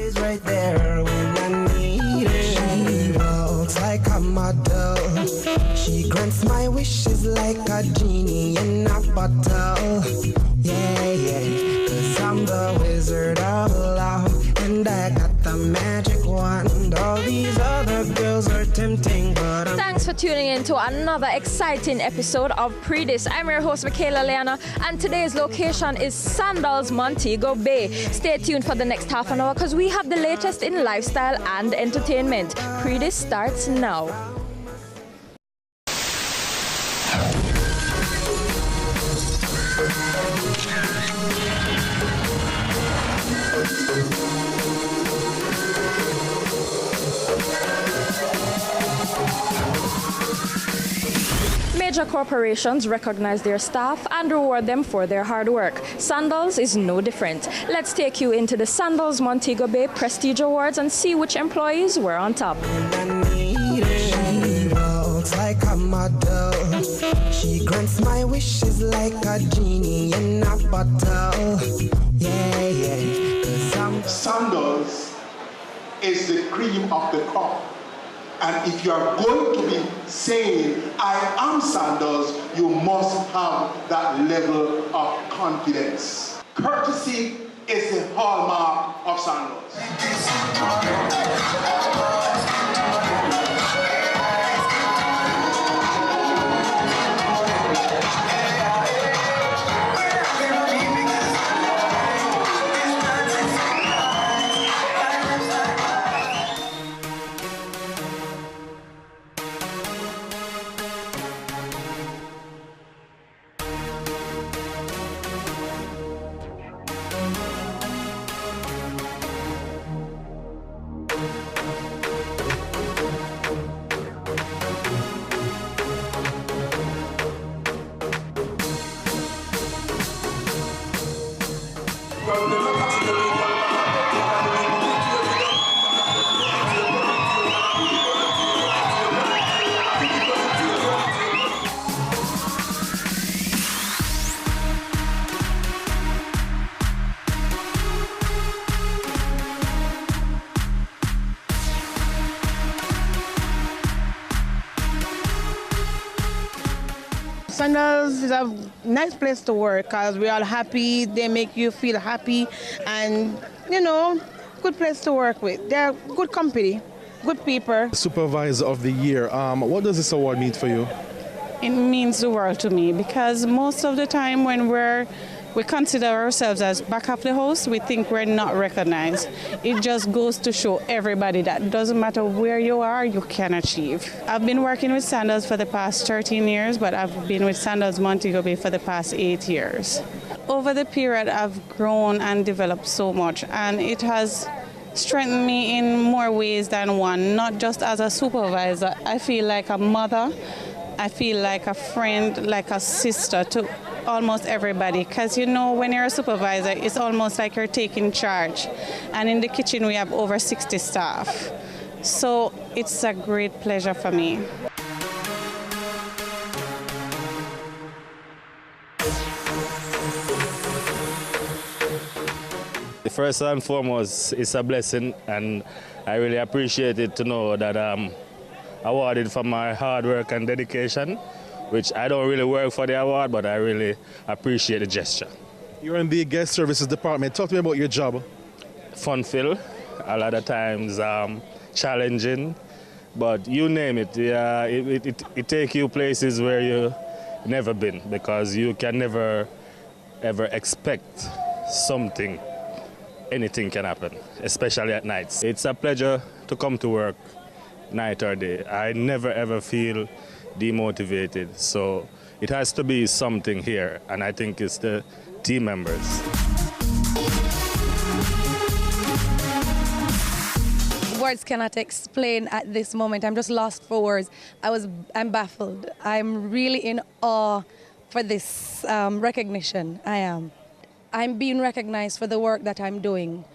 always right there when I need it. She walks like a model. She grants my wishes like a genie in a bottle. Yeah, yeah, 'cause I'm the wizard of love, and I got the magic wand. All these other girls are tempting, but Thanks for tuning in to another exciting episode of Pree Dis. I'm your host, Michaela Leana, and today's location is Sandals, Montego Bay. Stay tuned for the next half an hour because we have the latest in lifestyle and entertainment. Pree Dis starts now. Major corporations recognize their staff and reward them for their hard work. Sandals is no different. Let's take you into the Sandals Montego Bay Prestige Awards and see which employees were on top. she walks like a model. She grants my wishes like a genie in a bottle. Yeah, yeah, 'cause I'm Sandals is the cream of the crop. And if you are going to be saying, I am Sandals, you must have that level of confidence. Courtesy is the hallmark of Sandals. Sandals is a nice place to work because we're all happy. They make you feel happy and, you know, good place to work with. They're good company, good people. Supervisor of the Year. What does this award mean for you? It means the world to me because most of the time when we consider ourselves as back of the house, we think we're not recognized. It just goes to show everybody that doesn't matter where you are, you can achieve. I've been working with Sandals for the past 13 years, but I've been with Sandals Montego Bay for the past 8 years. Over the period, I've grown and developed so much, and it has strengthened me in more ways than one, not just as a supervisor. I feel like a mother, I feel like a friend, like a sister to almost everybody, because you know when you're a supervisor it's almost like you're taking charge, and in the kitchen we have over 60 staff, so it's a great pleasure for me. First and foremost, it's a blessing, and I really appreciate it to know that I'm awarded for my hard work and dedication, which I don't really work for the award, but I really appreciate the gesture. You're in the guest services department. Talk to me about your job. Fun-filled, a lot of times challenging, but you name it, yeah, it takes you places where you've never been, because you can never ever expect something. Anything can happen, especially at nights. It's a pleasure to come to work night or day. I never ever feel demotivated, so it has to be something here, and I think it's the team members. Words cannot explain at this moment. I'm just lost for words. I'm baffled. I'm really in awe for this recognition. I am. I'm being recognized for the work that I'm doing.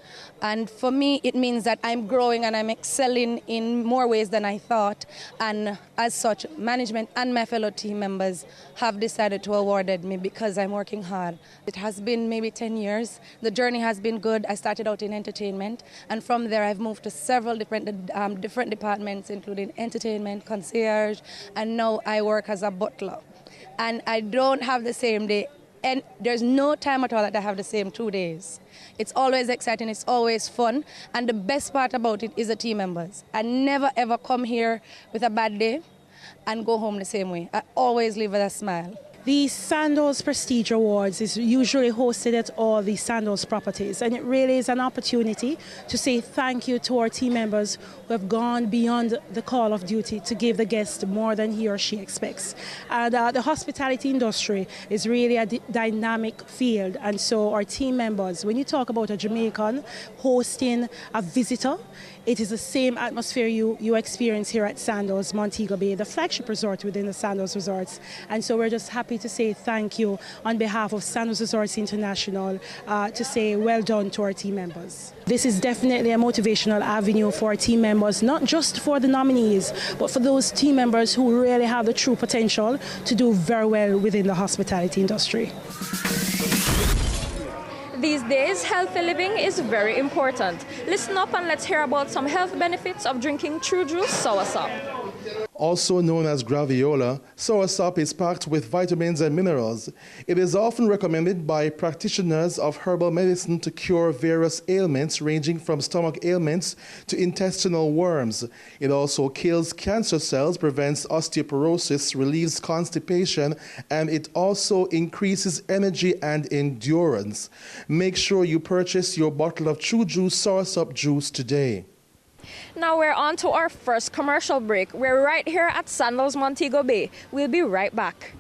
And for me, it means that I'm growing and I'm excelling in more ways than I thought. And as such, management and my fellow team members have decided to award me because I'm working hard. It has been maybe 10 years. The journey has been good. I started out in entertainment, and from there I've moved to several different departments, including entertainment, concierge, and now I work as a butler. And I don't have the same day. And there's no time at all that I have the same 2 days. It's always exciting, it's always fun, and the best part about it is the team members. I never ever come here with a bad day and go home the same way. I always leave with a smile. The Sandals Prestige Awards is usually hosted at all the Sandals properties, and it really is an opportunity to say thank you to our team members who have gone beyond the call of duty to give the guest more than he or she expects. And the hospitality industry is really a dynamic field, and so our team members, when you talk about a Jamaican hosting a visitor, it is the same atmosphere you experience here at Sandals Montego Bay, the flagship resort within the Sandals Resorts. And so we're just happy to say thank you on behalf of Sandals Resorts International to say well done to our team members. This is definitely a motivational avenue for our team members, not just for the nominees, but for those team members who really have the true potential to do very well within the hospitality industry. These days, healthy living is very important. Listen up and let's hear about some health benefits of drinking True Juice Soursop. Also known as graviola, soursop is packed with vitamins and minerals. It is often recommended by practitioners of herbal medicine to cure various ailments ranging from stomach ailments to intestinal worms. It also kills cancer cells, prevents osteoporosis, relieves constipation, and it also increases energy and endurance. Make sure you purchase your bottle of True Juice Soursop juice today. Now we're on to our first commercial break. We're right here at Sandals Montego Bay. We'll be right back.